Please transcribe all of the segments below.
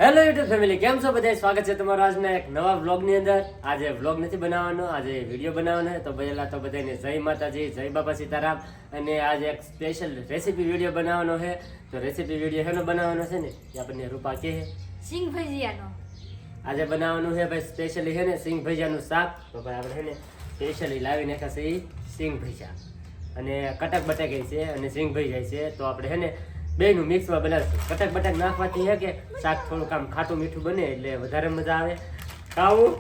Hello YouTube family, કેમ છો બધા? સ્વાગત છે તમારું આજના એક નવા વ્લોગની અંદર. આજે વ્લોગ નથી બનાવવાનો, આજે વિડીયો બનાવવાનો છે. તો પહેલા તો બધાને જય માતાજી, જય બાપા સીતારામ. અને આજે એક સ્પેશિયલ રેસીપી વિડીયો બનાવવાનો છે. તો રેસીપી વિડીયો હેનો બનાવવાનો છે ને એ આપણને રૂપા કહે સિંગ ભજીયાનો. આજે બનાવવાનું છે ભાઈ સ્પેશિયલી છે ને સિંગ ભજીયાનું શાક. તો ભાઈ આપણે છે ને સ્પેશિયલી લાવી નાખ્યા છે એ સિંગ ભજીયા અને કટક બટાકાઈ છે અને સિંગ ભજીયા છે. તો આપણે છે ને બેનું મિક્સમાં બનાવશું. કટક બટક નાખવાથી છે કે શાક થોડુંક આમ ખાટું મીઠું બને એટલે વધારે મજા આવે ખાવું.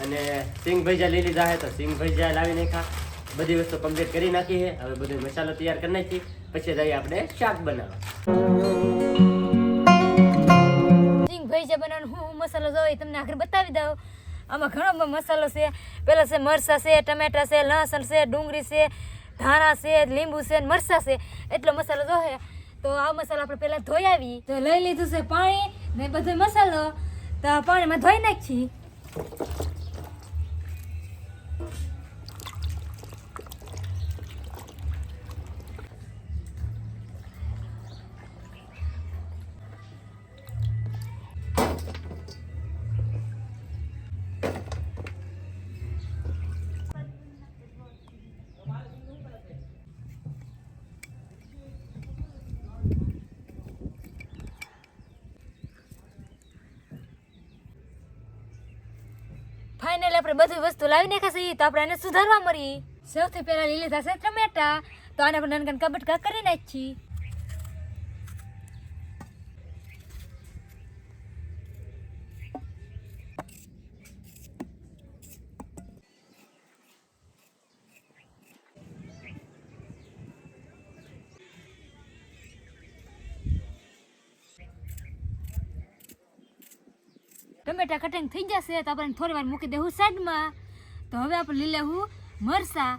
અને સિંગ ભજીયા લઈ લીધા છે તો સિંગ ભજીયા લાવી નાખ્યા. બધી વસ્તુ કમ્પ્લીટ કરી નાખી છે. હવે બધો મસાલો તૈયાર કરી નાખી પછી જઈએ આપણે શાક બનાવવા. સિંગ ભજીયા બનાવવાનો હું મસાલો જોઈ તમને આગળ બતાવી દઉં. આમાં ઘણો મસાલો છે. પેલા છે મરચાં છે, ટમેટા છે, લસણ છે, ડુંગળી છે, ધાણા છે, લીંબુ છે, મરચાં છે. એટલો મસાલો જોઈએ. તો આ મસાલો આપણે પહેલા ધોઈ આવી. તો લઈ લીધું છે પાણી ને બધો મસાલો. તો પાણીમાં ધોઈ નાખી. ફાઇનલી આપણે બધી વસ્તુ લાવી નાખી તો આપણે એને સુધારવા મળી. સૌથી પહેલા લઈ લીધા છે ટમેટા. તો આને આપણે નાના નાના કબટકા કરી નાખી. ટમેટા કટિંગ થઈ જશે તો આપણે થોડી વાર મૂકી દેવું સાઈડમાં. તો હવે આપણે લઈ લેવું મરસા.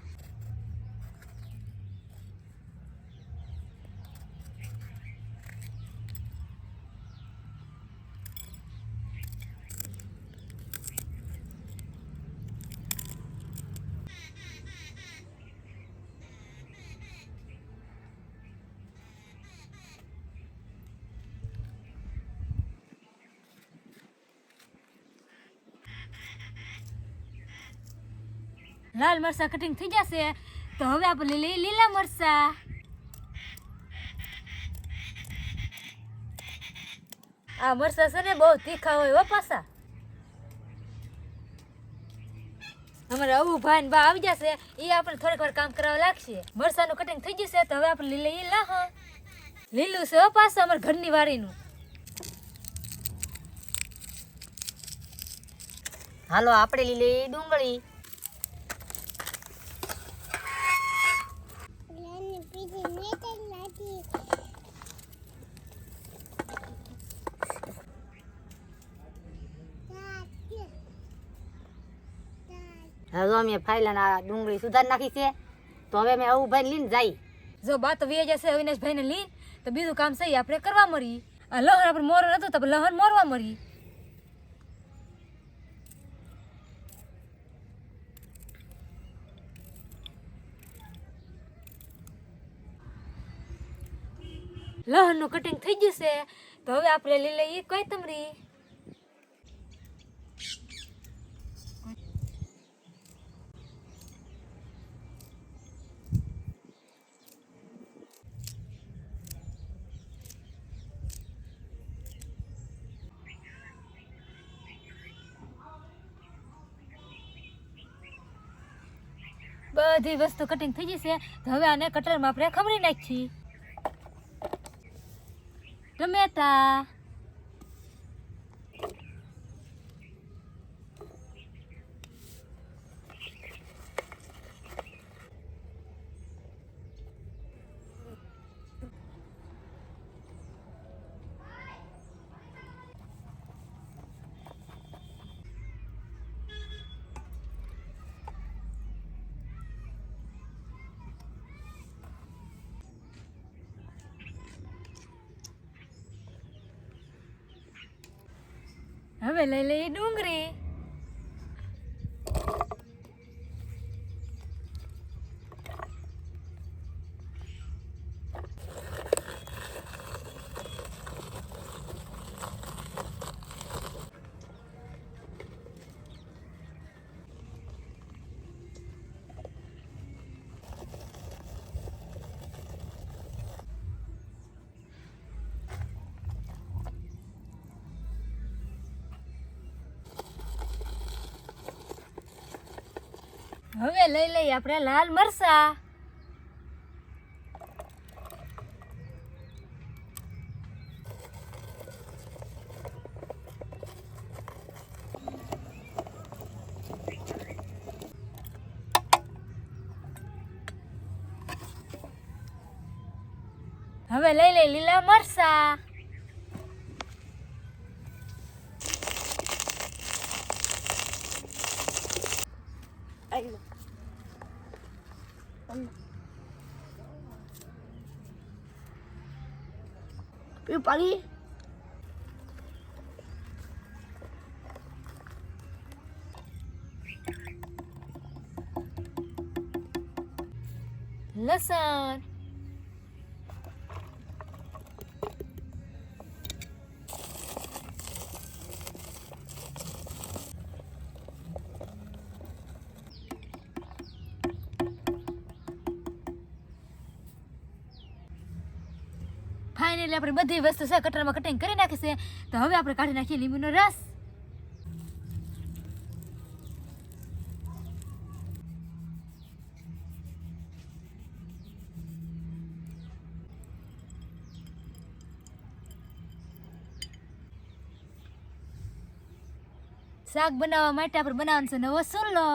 લાલ મરચા કટિંગ થઈ જશે તો હવે આપણે લઈ લીલા મરચા. આ મરચા છે ને બહુ તીખા હોય હો પાછા. અમારે આવું ભાઈ ને બા આવી જશે એ આપણે થોડીક વાર કામ કરવા લાગશે. મરચાનું કટિંગ થઈ જશે તો હવે આપણે લઈ લઈએ લીલું છે હો પાછું અમારા ઘરની વાડીનું. હાલો આપણે લીલી ડુંગળી, હવે અમે ફાઈલાના ડુંગળી સુધારી નાખી છે. તો હવે અમે આવું ભાઈ લઈને જાય. જો બા તો વે જશે અવિનાશભાઈને લઈને તો બીજું કામ સહી આપણે કરવા મળી. આ લહણ આપણે મોર નતું તો લહણ મોરવા મળી. લહણનું કટિંગ થઈ જશે તો હવે આપણે લઈ લઈએ કોથમરી. બધી વસ્તુ કટિંગ થઈ જશે તો હવે આને કટરમાં આપણે ખમરી નાખીએ. ટમેટા, હવે લઈ લઈએ ડુંગળી. હવે લઈ લઈએ આપણે લાલ મરચા. હવે લઈ લઈએ લીલા મરચા. પાણી લસણ. ફાઇનલી આપણે બધી વસ્તુ છે કટરમાં કટિંગ કરી નાખી છે. તો હવે આપણે કાઢી નાખીએ લીંબુનો રસ. શાક બનાવવા માટે આપણે બનાવવાનો છે નવો ચૂલો.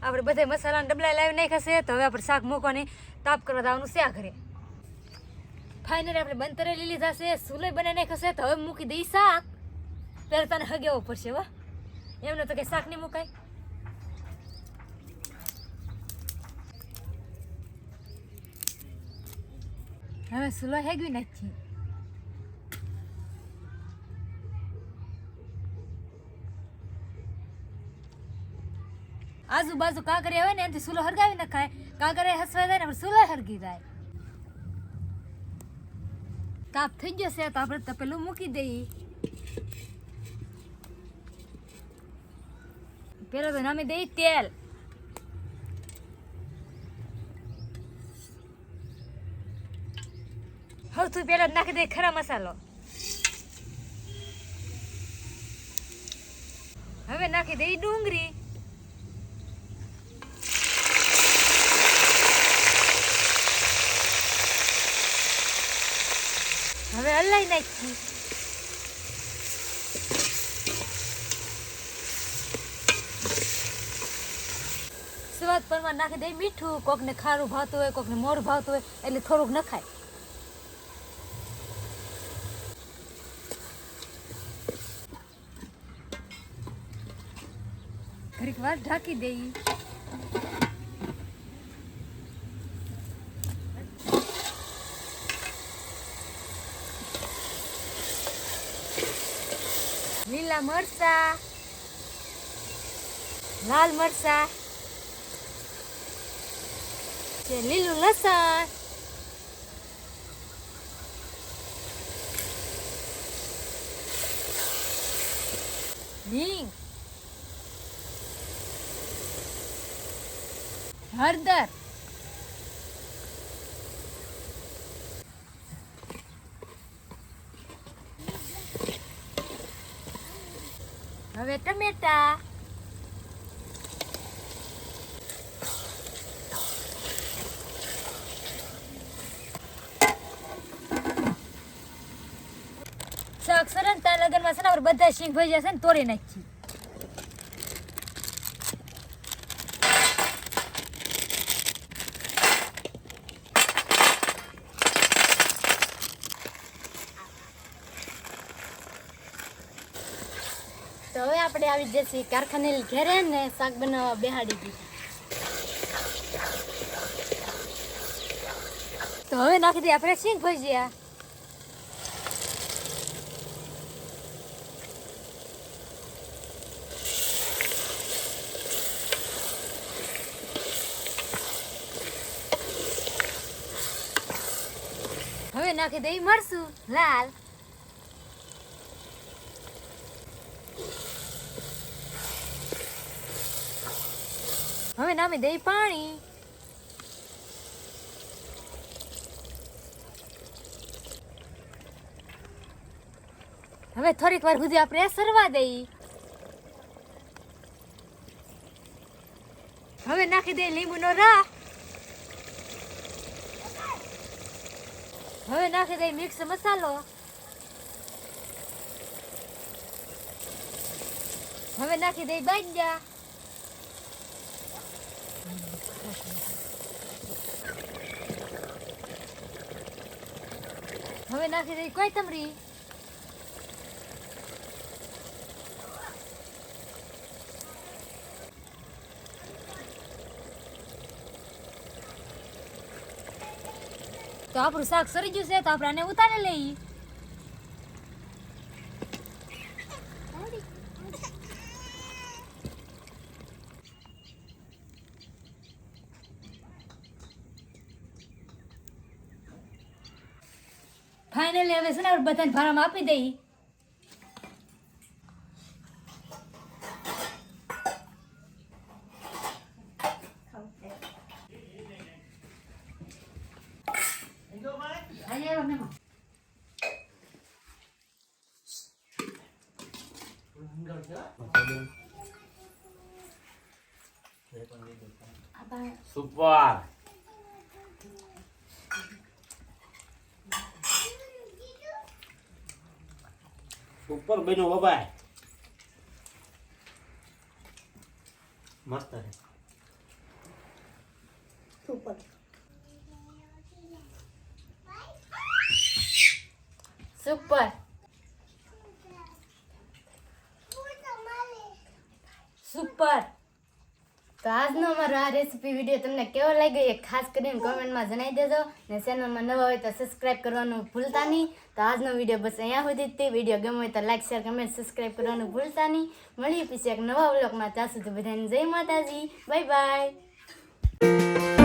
આપણે બધા મસાલાના ડબલા લાવી નાખ્યા છે. તો હવે આપણે શાક મૂકવાની તાપ કરવા દાવાનું છે આ ઘરે. ફાઇનલી આપણે બંધ તરેલી લીધા છે, સુલે બનાવી નાખ્યા છે. તો હવે મૂકી દઈ શાક. ત્યારે તને હગેવો પડશે વા, એમને તો કઈ શાક નહીં મુકાય. હવે સુલો હેગવી નાખીએ. આજુબાજુ કાંકરિયા હોય ને એનાથી સુલો હરગાવી નખાય. કાંકરિયા હસવાઈ જાય ને આપણે સુલો હરગી જાય. તાપ થઈ ગયો છે તો આપણે તપેલું મૂકી દઈએ. પેલા તો નામી દઈએ તેલ. સૌથી પહેલા નાખી દઈએ ખરા મસાલો. હવે નાખી દઈએ ડુંગળી. હવે હલાઈ નાખી. સ્વાદ પ્રમાણે નાખી દઈ મીઠું. કોકને ખારું ભાવતું હોય, કોકને મોઢ ભાવતું હોય એટલે થોડુંક નખાય. ઘડીક વાર ઢાંકી દઈ. લીલા મરચા, લાલ મરચા, લીલું લસણ, હિંગ, હળદર, હવે ટમેટા, શાક સરંતા લગનમાં છે ને આપણે બધા શીંગ ભજીયા છે ને તોડી નાખી. તો હવે આપણે આવી જશે કારખાને ઘેરે ને શાક બનાવવા બેહાડી દીધી. તો હવે નાખી દઈએ આપણે શીંગ ભજીયા. નાખી દઈ મરસું લાલ. હવે નામી દઈ પાણી. હવે થોડીક વાર સુધી આપણે સરવા દઈ. હવે નાખી દઈ લીંબુનો રસ. હવે નાખી દઈ મિક્સ મસાલો. હવે નાખી દઈ બાજ્યા. હવે નાખી દઈ કોથમરી. તો આપણું શાક સરી ગયું છે તો આપણે આને ઉતારી લઈએ. ફાઇનલી હવે છે ને આપણે બધાને ભારામાં આપી દઈએ. સુપર. ઉપર બન્યું બાબા મસ્ત છે સુપર. સુપર. સુપર. તો આજનો અમારો આ રેસીપી વિડીયો તમને કેવો લાગ્યો એ ખાસ કરીને કોમેન્ટમાં જણાવી દેજો ને ચેનલમાં નવા હોય તો સબસ્ક્રાઇબ કરવાનું ભૂલતા નહીં. તો આજનો વિડીયો બસ અહીંયા સુધી જ તે. વિડીયો ગમે હોય તો લાઈક શેર કમેન્ટ સબસ્ક્રાઇબ કરવાનું ભૂલતા નહીં. મળીએ પછી એક નવા વ્લોગમાં. ત્યાં સુધી બધાને જય માતાજી. Bye bye.